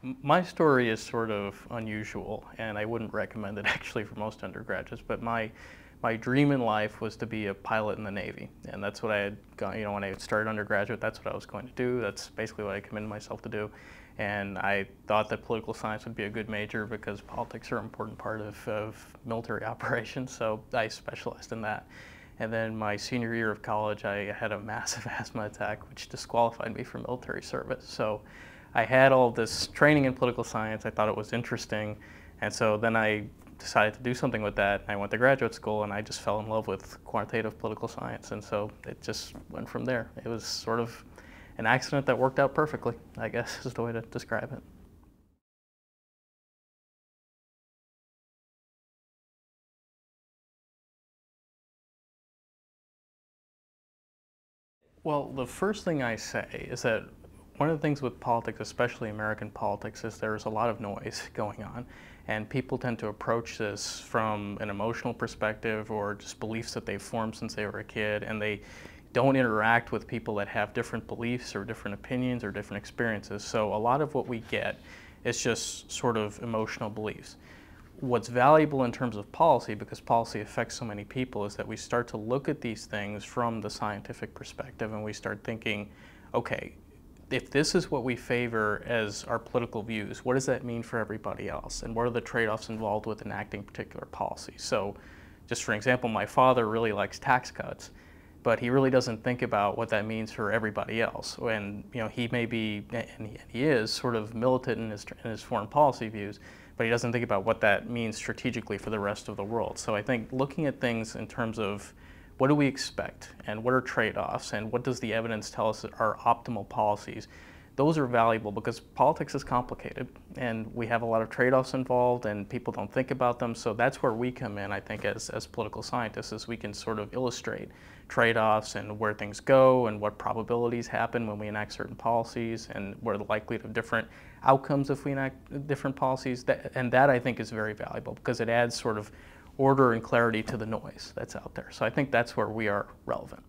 My story is sort of unusual, and I wouldn't recommend it actually for most undergraduates, but my dream in life was to be a pilot in the Navy, and that's what I had got, when I started undergraduate, that's what I was going to do. That's basically what I committed myself to do. And I thought that political science would be a good major because politics are an important part of military operations, so I specialized in that. And then my senior year of college, I had a massive asthma attack, which disqualified me from military service. So I had all this training in political science. I thought it was interesting. And so then I decided to do something with that. I went to graduate school and I just fell in love with quantitative political science. And so it just went from there. It was sort of an accident that worked out perfectly, I guess is the way to describe it. Well, the first thing I say is that one of the things with politics, especially American politics, is there's a lot of noise going on. And people tend to approach this from an emotional perspective or just beliefs that they've formed since they were a kid, and they don't interact with people that have different beliefs or different opinions or different experiences. So a lot of what we get is just sort of emotional beliefs. What's valuable in terms of policy, because policy affects so many people, is that we start to look at these things from the scientific perspective and we start thinking, okay, if this is what we favor as our political views, what does that mean for everybody else? And what are the trade-offs involved with enacting particular policy? So just for example, my father really likes tax cuts, but he really doesn't think about what that means for everybody else. And he may be, and he is, sort of militant in his foreign policy views, but he doesn't think about what that means strategically for the rest of the world. So I think looking at things in terms of what do we expect and what are trade-offs and what does the evidence tell us are optimal policies, those are valuable because politics is complicated and we have a lot of trade-offs involved and people don't think about them. So that's where we come in, I think, as political scientists, is we can sort of illustrate trade-offs and where things go and what probabilities happen when we enact certain policies and what are the likelihood of different outcomes if we enact different policies. And that I think is very valuable because it adds sort of order and clarity to the noise that's out there. So I think that's where we are relevant.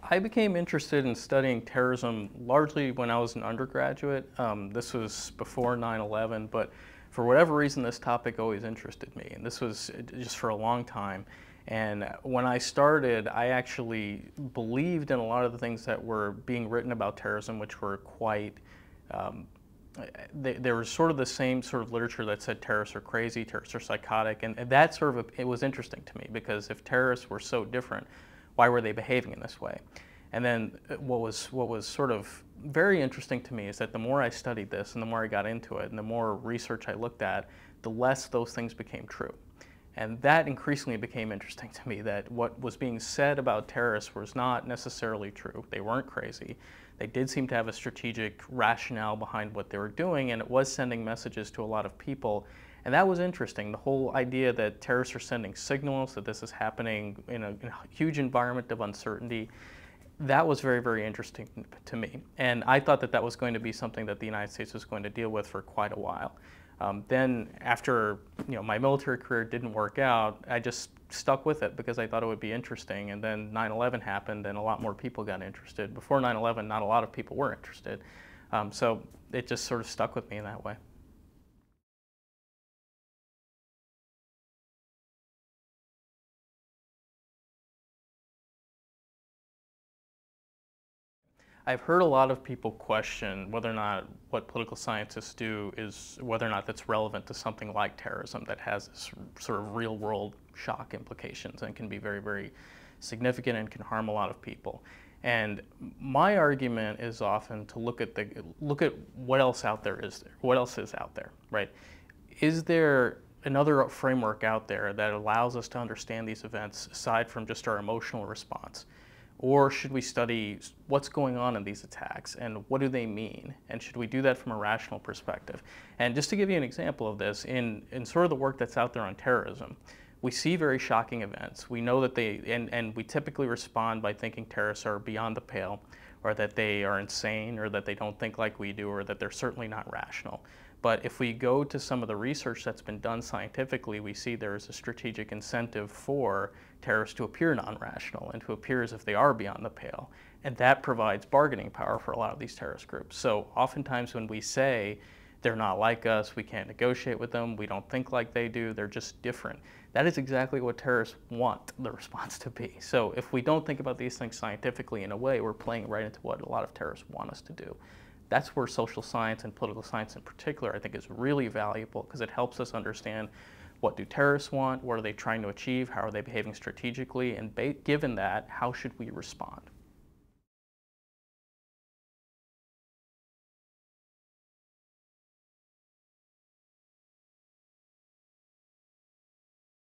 I became interested in studying terrorism largely when I was an undergraduate. This was before 9/11, but for whatever reason, this topic always interested me, and this was just for a long time. And when I started, I actually believed in a lot of the things that were being written about terrorism, which were quite, there was sort of the same sort of literature that said terrorists are crazy, terrorists are psychotic, and that sort of, it was interesting to me because if terrorists were so different, why were they behaving in this way? And then what was sort of very interesting to me is that the more I studied this and the more I got into it and the more research I looked at, the less those things became true. And that increasingly became interesting to me, that what was being said about terrorists was not necessarily true. They weren't crazy. They did seem to have a strategic rationale behind what they were doing, and it was sending messages to a lot of people. And that was interesting, the whole idea that terrorists are sending signals, that this is happening in a huge environment of uncertainty. That was very, very interesting to me. And I thought that that was going to be something that the United States was going to deal with for quite a while. Then after my military career didn't work out, I just stuck with it because I thought it would be interesting. And then 9/11 happened and a lot more people got interested. Before 9/11, not a lot of people were interested. So it just sort of stuck with me in that way. I've heard a lot of people question whether or not what political scientists do is whether or not that's relevant to something like terrorism that has this sort of real world shock implications and can be very, very significant and can harm a lot of people. And my argument is often to look at what else out there is there, what else is out there, right? Is there another framework out there that allows us to understand these events aside from just our emotional response? Or should we study what's going on in these attacks and what do they mean? And should we do that from a rational perspective? And just to give you an example of this, in sort of the work that's out there on terrorism, we see very shocking events. We know that and we typically respond by thinking terrorists are beyond the pale, or that they are insane, or that they don't think like we do, or that they're certainly not rational. But if we go to some of the research that's been done scientifically, we see there is a strategic incentive for terrorists to appear non-rational and to appear as if they are beyond the pale. And that provides bargaining power for a lot of these terrorist groups. So oftentimes when we say they're not like us, we can't negotiate with them, we don't think like they do, they're just different, that is exactly what terrorists want the response to be. So if we don't think about these things scientifically, in a way, we're playing right into what a lot of terrorists want us to do. That's where social science and political science in particular, I think, is really valuable, because it helps us understand what do terrorists want, what are they trying to achieve, how are they behaving strategically, and given that, how should we respond?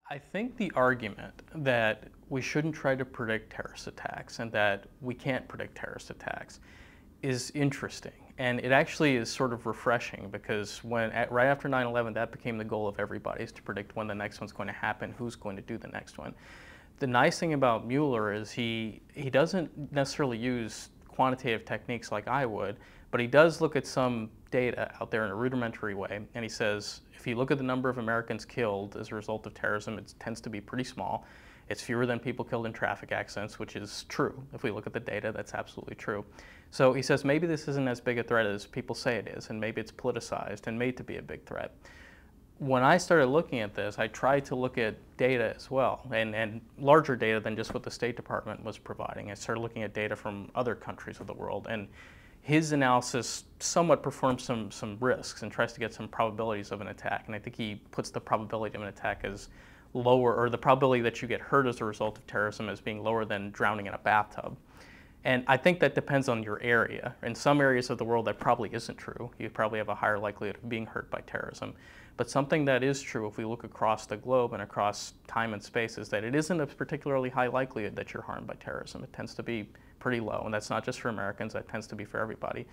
I think the argument that we shouldn't try to predict terrorist attacks and that we can't predict terrorist attacks is interesting. And it actually is sort of refreshing, because right after 9/11, that became the goal of everybody, is to predict when the next one's going to happen, who's going to do the next one. The nice thing about Mueller is he doesn't necessarily use quantitative techniques like I would, but he does look at some data out there in a rudimentary way, and he says, if you look at the number of Americans killed as a result of terrorism, it tends to be pretty small. It's fewer than people killed in traffic accidents, which is true. If we look at the data, that's absolutely true. So he says maybe this isn't as big a threat as people say it is, and maybe it's politicized and made to be a big threat. When I started looking at this, I tried to look at data as well, and larger data than just what the State Department was providing. I started looking at data from other countries of the world, and his analysis somewhat performs some risks and tries to get some probabilities of an attack. And I think he puts the probability of an attack as lower, or the probability that you get hurt as a result of terrorism as being lower than drowning in a bathtub. And I think that depends on your area. In some areas of the world, that probably isn't true. You probably have a higher likelihood of being hurt by terrorism. But something that is true, if we look across the globe and across time and space, is that it isn't a particularly high likelihood that you're harmed by terrorism. It tends to be pretty low, and that's not just for Americans, that tends to be for everybody.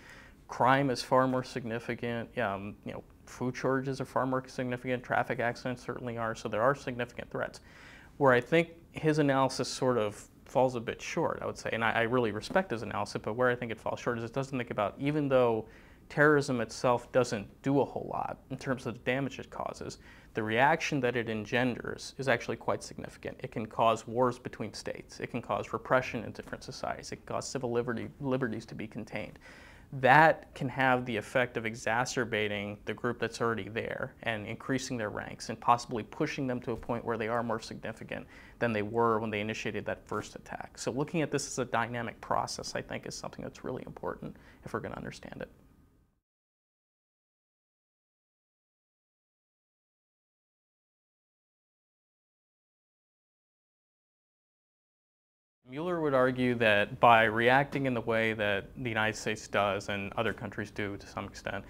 Crime is far more significant. Food shortages are far more significant. Traffic accidents certainly are, so there are significant threats. Where I think his analysis sort of falls a bit short, I would say, and I really respect his analysis, but where I think it falls short is it doesn't think about, even though terrorism itself doesn't do a whole lot in terms of the damage it causes, the reaction that it engenders is actually quite significant. It can cause wars between states. It can cause repression in different societies. It can cause civil liberties to be contained. That can have the effect of exacerbating the group that's already there and increasing their ranks and possibly pushing them to a point where they are more significant than they were when they initiated that first attack. So looking at this as a dynamic process, I think, is something that's really important if we're going to understand it. Mueller would argue that by reacting in the way that the United States does and other countries do to some extent,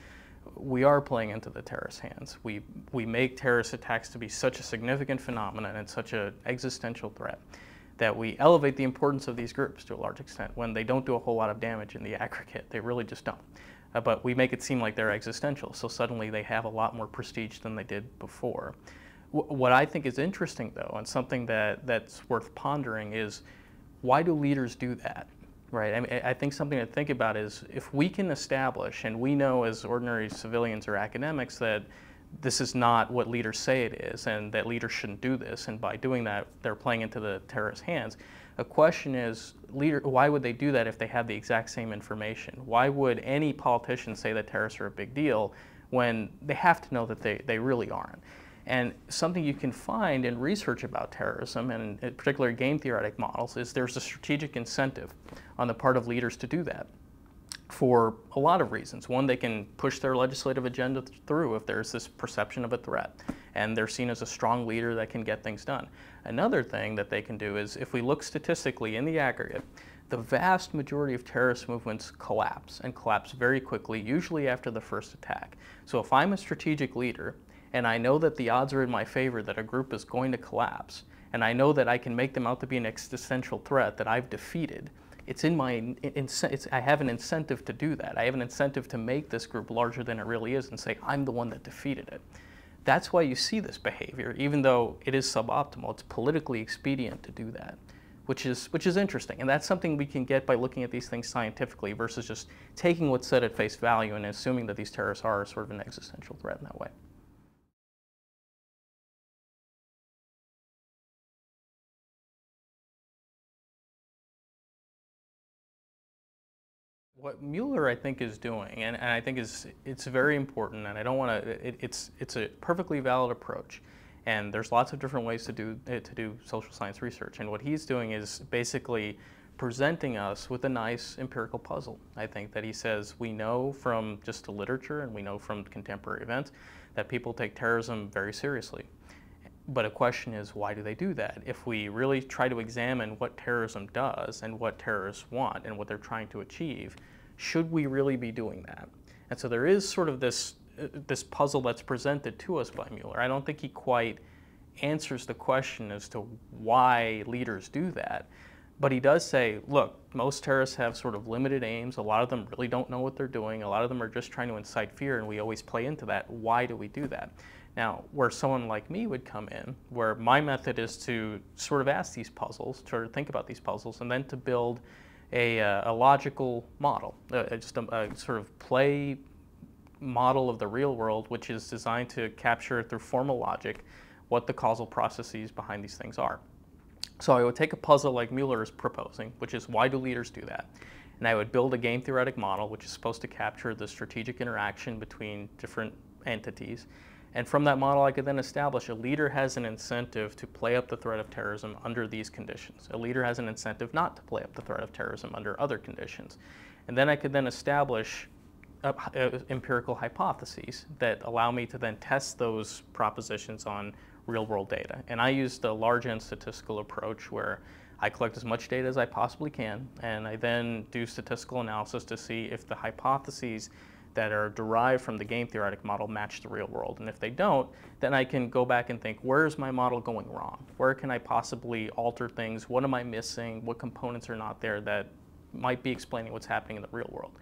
we are playing into the terrorists' hands. We make terrorist attacks to be such a significant phenomenon and such an existential threat that we elevate the importance of these groups to a large extent when they don't do a whole lot of damage in the aggregate. They really just don't. But we make it seem like they're existential, so suddenly they have a lot more prestige than they did before. What I think is interesting, though, and something that's worth pondering is, why do leaders do that, right? I mean, I think something to think about is, if we can establish, and we know as ordinary civilians or academics that this is not what leaders say it is, and that leaders shouldn't do this, and by doing that, they're playing into the terrorists' hands. A question is, why would they do that if they have the exact same information? Why would any politician say that terrorists are a big deal when they have to know that they really aren't? And something you can find in research about terrorism, and in particular game theoretic models, is there's a strategic incentive on the part of leaders to do that for a lot of reasons. One, they can push their legislative agenda through if there's this perception of a threat, and they're seen as a strong leader that can get things done. Another thing that they can do is, if we look statistically in the aggregate, the vast majority of terrorist movements collapse, and collapse very quickly, usually after the first attack. So if I'm a strategic leader, and I know that the odds are in my favor that a group is going to collapse, and I know that I can make them out to be an existential threat that I've defeated, I have an incentive to do that. I have an incentive to make this group larger than it really is and say, I'm the one that defeated it. That's why you see this behavior, even though it is suboptimal. It's politically expedient to do that. which is interesting. And that's something we can get by looking at these things scientifically versus just taking what's said at face value and assuming that these terrorists are sort of an existential threat in that way. What Mueller, I think, is doing, and I think it's very important, and I don't want to. It's a perfectly valid approach, and there's lots of different ways to do social science research. And what he's doing is basically presenting us with a nice empirical puzzle. I think that he says we know from just the literature and we know from contemporary events that people take terrorism very seriously. But a question is, why do they do that? If we really try to examine what terrorism does and what terrorists want and what they're trying to achieve, should we really be doing that? And so there is sort of this puzzle that's presented to us by Mueller. I don't think he quite answers the question as to why leaders do that. But he does say, look, most terrorists have sort of limited aims. A lot of them really don't know what they're doing. A lot of them are just trying to incite fear, and we always play into that. Why do we do that? Now, where someone like me would come in, where my method is to sort of ask these puzzles, sort of think about these puzzles, and then to build a logical model, just a sort of play model of the real world, which is designed to capture through formal logic what the causal processes behind these things are. So I would take a puzzle like Mueller is proposing, which is why do leaders do that? And I would build a game theoretic model, which is supposed to capture the strategic interaction between different entities. And from that model, I could then establish a leader has an incentive to play up the threat of terrorism under these conditions. A leader has an incentive not to play up the threat of terrorism under other conditions. And then I could then establish empirical hypotheses that allow me to then test those propositions on real-world data. And I use the large-N statistical approach where I collect as much data as I possibly can, and I then do statistical analysis to see if the hypotheses that are derived from the game theoretic model match the real world. And if they don't, then I can go back and think, where is my model going wrong? Where can I possibly alter things? What am I missing? What components are not there that might be explaining what's happening in the real world?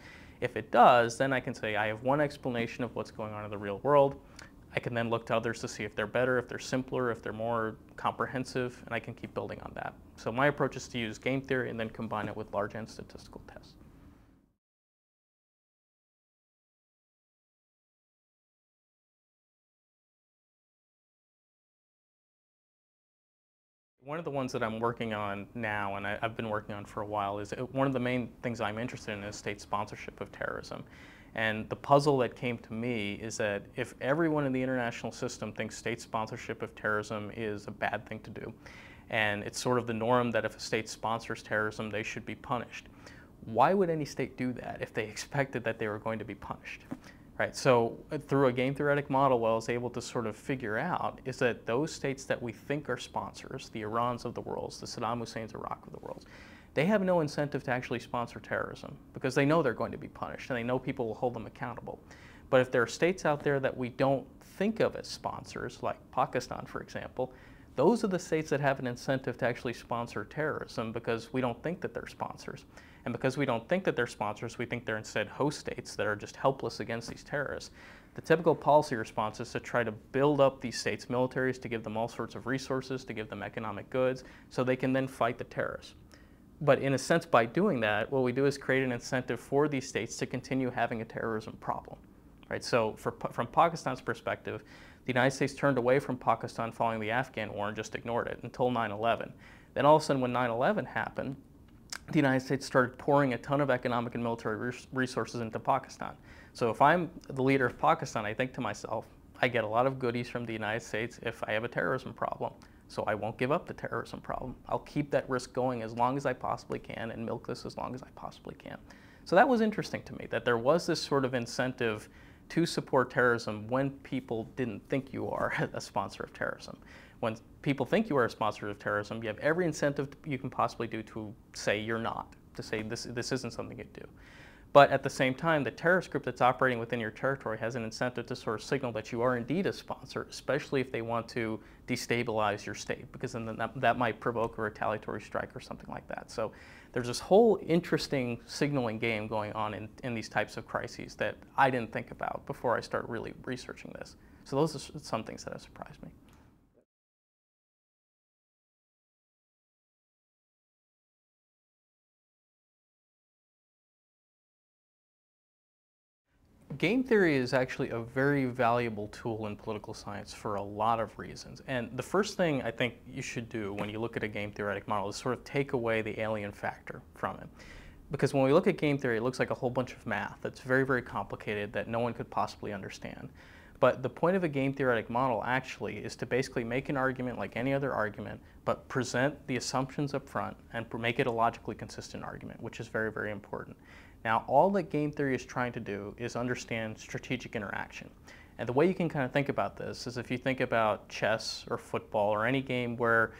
If it does, then I can say I have one explanation of what's going on in the real world. I can then look to others to see if they're better, if they're simpler, if they're more comprehensive, and I can keep building on that. So my approach is to use game theory and then combine it with large-N statistical tests. One of the ones that I'm working on now, and I've been working on for a while, is one of the main things I'm interested in is state sponsorship of terrorism. And the puzzle that came to me is that if everyone in the international system thinks state sponsorship of terrorism is a bad thing to do, and it's sort of the norm that if a state sponsors terrorism, they should be punished, why would any state do that if they expected that they were going to be punished? Right, so through a game theoretic model, what I was able to sort of figure out is that those states that we think are sponsors, the Irans of the world, the Saddam Hussein's Iraq of the world, they have no incentive to actually sponsor terrorism because they know they're going to be punished and they know people will hold them accountable. But if there are states out there that we don't think of as sponsors, like Pakistan, for example, those are the states that have an incentive to actually sponsor terrorism because we don't think that they're sponsors. And because we don't think that they're sponsors, we think they're instead host states that are just helpless against these terrorists. The typical policy response is to try to build up these states' militaries, to give them all sorts of resources, to give them economic goods, so they can then fight the terrorists. But in a sense, by doing that, what we do is create an incentive for these states to continue having a terrorism problem. Right? So from Pakistan's perspective, the United States turned away from Pakistan following the Afghan war and just ignored it until 9/11. Then all of a sudden when 9/11 happened, the United States started pouring a ton of economic and military resources into Pakistan. So if I'm the leader of Pakistan, I think to myself, I get a lot of goodies from the United States if I have a terrorism problem. So I won't give up the terrorism problem. I'll keep that risk going as long as I possibly can and milk this as long as I possibly can. So that was interesting to me, that there was this sort of incentive to support terrorism when people didn't think you are a sponsor of terrorism. When people think you are a sponsor of terrorism, you have every incentive you can possibly do to say you're not, to say this isn't something you do. But at the same time, the terrorist group that's operating within your territory has an incentive to sort of signal that you are indeed a sponsor, especially if they want to destabilize your state, because then that might provoke a retaliatory strike or something like that. So there's this whole interesting signaling game going on in these types of crises that I didn't think about before I started really researching this. So those are some things that have surprised me. Game theory is actually a very valuable tool in political science for a lot of reasons. And the first thing I think you should do when you look at a game theoretic model is sort of take away the alien factor from it. Because when we look at game theory, it looks like a whole bunch of math that's very, very complicated that no one could possibly understand. But the point of a game theoretic model actually is to basically make an argument like any other argument, but present the assumptions up front and make it a logically consistent argument, which is very, very important. Now, all that game theory is trying to do is understand strategic interaction. And the way you can kind of think about this is if you think about chess or football or any game where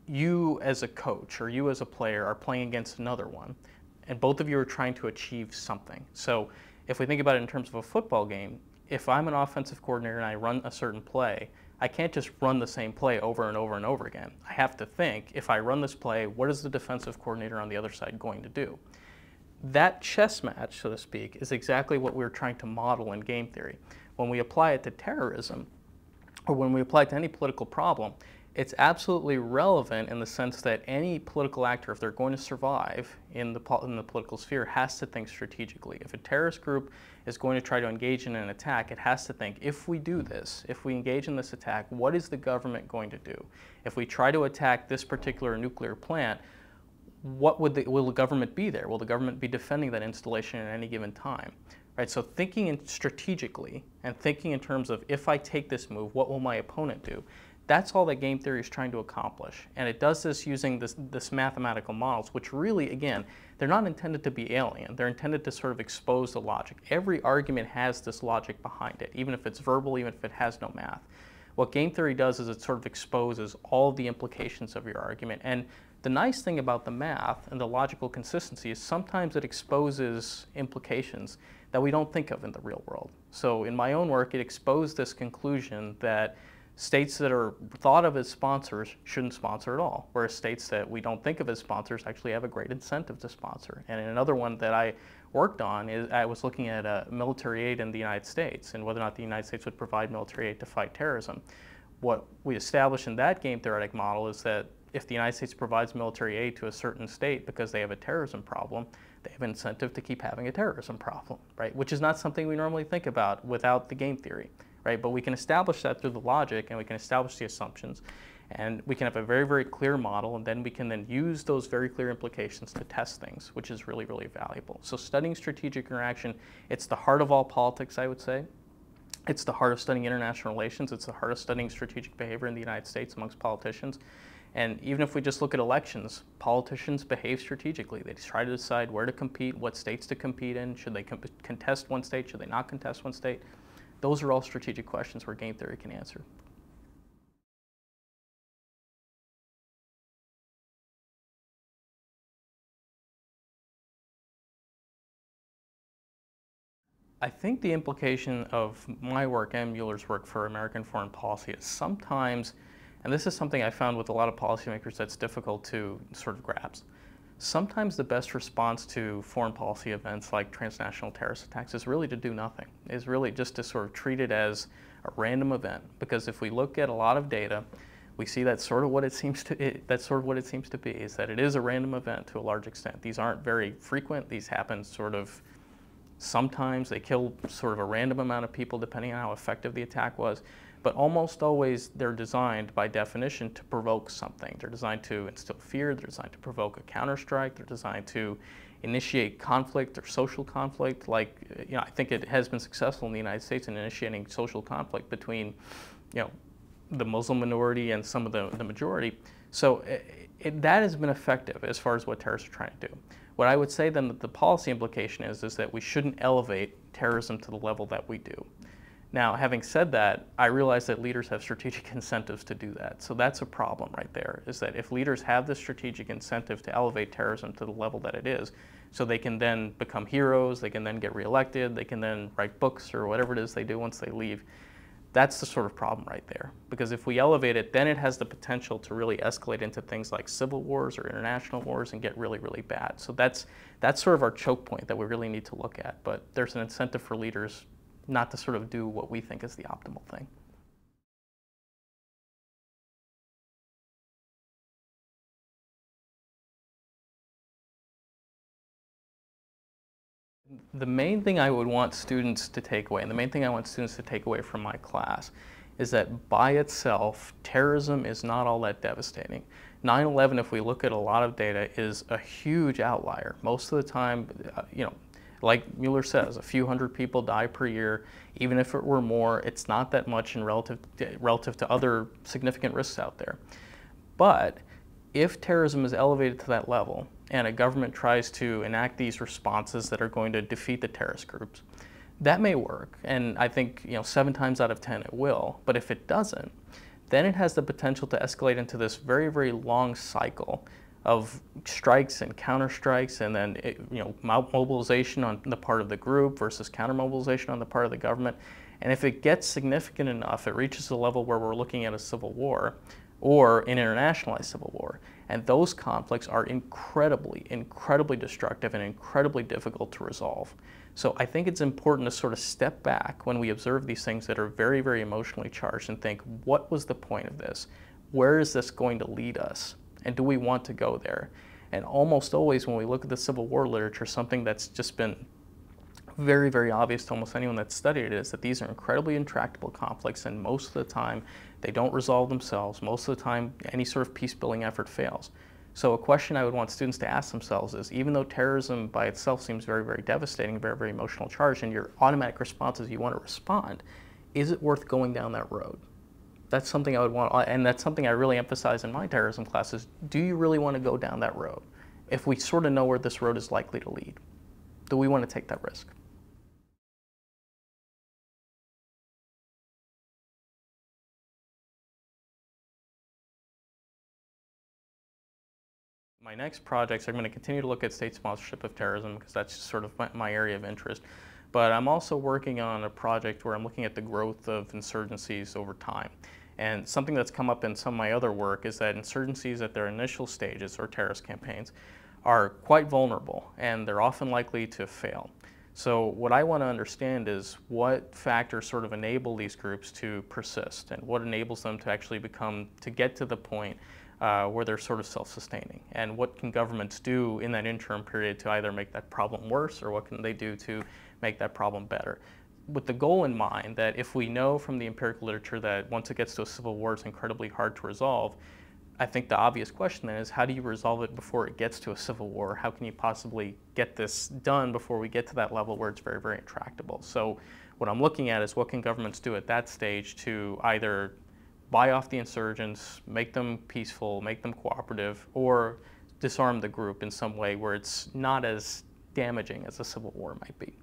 you as a coach or you as a player are playing against another one, and both of you are trying to achieve something. So if we think about it in terms of a football game, if I'm an offensive coordinator and I run a certain play, I can't just run the same play over and over and over again. I have to think, if I run this play, what is the defensive coordinator on the other side going to do? That chess match, so to speak, is exactly what we're trying to model in game theory. When we apply it to terrorism, or when we apply it to any political problem, it's absolutely relevant in the sense that any political actor, if they're going to survive in the political sphere, has to think strategically. If a terrorist group is going to try to engage in an attack, it has to think, if we do this, if we engage in this attack, what is the government going to do? If we try to attack this particular nuclear plant, will the government be there? Will the government be defending that installation at any given time? Right, so thinking strategically and thinking in terms of, if I take this move, what will my opponent do? That's all that game theory is trying to accomplish. And it does this using this mathematical models, which really, again, they're not intended to be alien. They're intended to sort of expose the logic. Every argument has this logic behind it, even if it's verbal, even if it has no math. What game theory does is it sort of exposes all the implications of your argument. And the nice thing about the math and the logical consistency is sometimes it exposes implications that we don't think of in the real world. So in my own work, it exposed this conclusion that states that are thought of as sponsors shouldn't sponsor at all, whereas states that we don't think of as sponsors actually have a great incentive to sponsor. And in another one that I worked on, I was looking at military aid in the United States and whether or not the United States would provide military aid to fight terrorism. What we established in that game theoretic model is that if the United States provides military aid to a certain state because they have a terrorism problem, they have an incentive to keep having a terrorism problem, right? Which is not something we normally think about without the game theory, right? But we can establish that through the logic and we can establish the assumptions and we can have a very, very clear model and then we can then use those very clear implications to test things, which is really, really valuable. So studying strategic interaction, it's the heart of all politics, I would say. It's the heart of studying international relations. It's the heart of studying strategic behavior in the United States amongst politicians. And even if we just look at elections, politicians behave strategically. They try to decide where to compete, what states to compete in. Should they contest one state? Should they not contest one state? Those are all strategic questions where game theory can answer. I think the implication of my work and Mueller's work for American foreign policy is sometimes, and this is something I found with a lot of policymakers that's difficult to sort of grasp, sometimes the best response to foreign policy events like transnational terrorist attacks is really to do nothing, is really just to sort of treat it as a random event. Because if we look at a lot of data, we see that's sort of what it seems to be, is that it is a random event to a large extent. These aren't very frequent. These happen sort of sometimes. They kill sort of a random amount of people depending on how effective the attack was. But almost always they're designed by definition to provoke something. They're designed to instill fear, they're designed to provoke a counterstrike, they're designed to initiate conflict or social conflict. Like, I think it has been successful in the United States in initiating social conflict between, the Muslim minority and some of the majority. So that has been effective as far as what terrorists are trying to do. What I would say then that the policy implication is that we shouldn't elevate terrorism to the level that we do. Now, having said that, I realize that leaders have strategic incentives to do that. So that's a problem right there, is that if leaders have the strategic incentive to elevate terrorism to the level that it is, so they can then become heroes, they can then get reelected, they can then write books or whatever it is they do once they leave, that's the sort of problem right there. Because if we elevate it, then it has the potential to really escalate into things like civil wars or international wars and get really, really bad. So that's sort of our choke point that we really need to look at. But there's an incentive for leaders not to sort of do what we think is the optimal thing. The main thing I would want students to take away, and the main thing I want students to take away from my class, is that by itself, terrorism is not all that devastating. 9/11, if we look at a lot of data, is a huge outlier. Most of the time, like Mueller says, a few hundred people die per year. Even if it were more, it's not that much in relative to other significant risks out there. But if terrorism is elevated to that level, and a government tries to enact these responses that are going to defeat the terrorist groups, that may work, and I think 7 times out of 10 it will. But if it doesn't, then it has the potential to escalate into this very, very long cycle of strikes and counterstrikes, and then mobilization on the part of the group versus counter-mobilization on the part of the government. And if it gets significant enough, it reaches a level where we're looking at a civil war or an internationalized civil war. And those conflicts are incredibly, incredibly destructive and incredibly difficult to resolve. So I think it's important to sort of step back when we observe these things that are very, very emotionally charged and think, what was the point of this? Where is this going to lead us? And do we want to go there? And almost always when we look at the Civil War literature, something that's just been very, very obvious to almost anyone that's studied it is that these are incredibly intractable conflicts, and most of the time they don't resolve themselves. Most of the time any sort of peace-building effort fails. So a question I would want students to ask themselves is, even though terrorism by itself seems very, very devastating, very, very emotional charge, and your automatic response is you want to respond, is it worth going down that road? That's something I would want, and that's something I really emphasize in my terrorism classes. Do you really want to go down that road? If we sort of know where this road is likely to lead, do we want to take that risk? My next projects are going to continue to look at state sponsorship of terrorism because that's just sort of my area of interest. But I'm also working on a project where I'm looking at the growth of insurgencies over time. And something that's come up in some of my other work is that insurgencies at their initial stages, or terrorist campaigns, are quite vulnerable, and they're often likely to fail. So what I want to understand is what factors sort of enable these groups to persist, and what enables them to actually get to the point where they're sort of self-sustaining, and what can governments do in that interim period to either make that problem worse, or what can they do to make that problem better, with the goal in mind that if we know from the empirical literature that once it gets to a civil war it's incredibly hard to resolve, I think the obvious question then is, how do you resolve it before it gets to a civil war? How can you possibly get this done before we get to that level where it's very, very intractable? So what I'm looking at is, what can governments do at that stage to either buy off the insurgents, make them peaceful, make them cooperative, or disarm the group in some way where it's not as damaging as a civil war might be.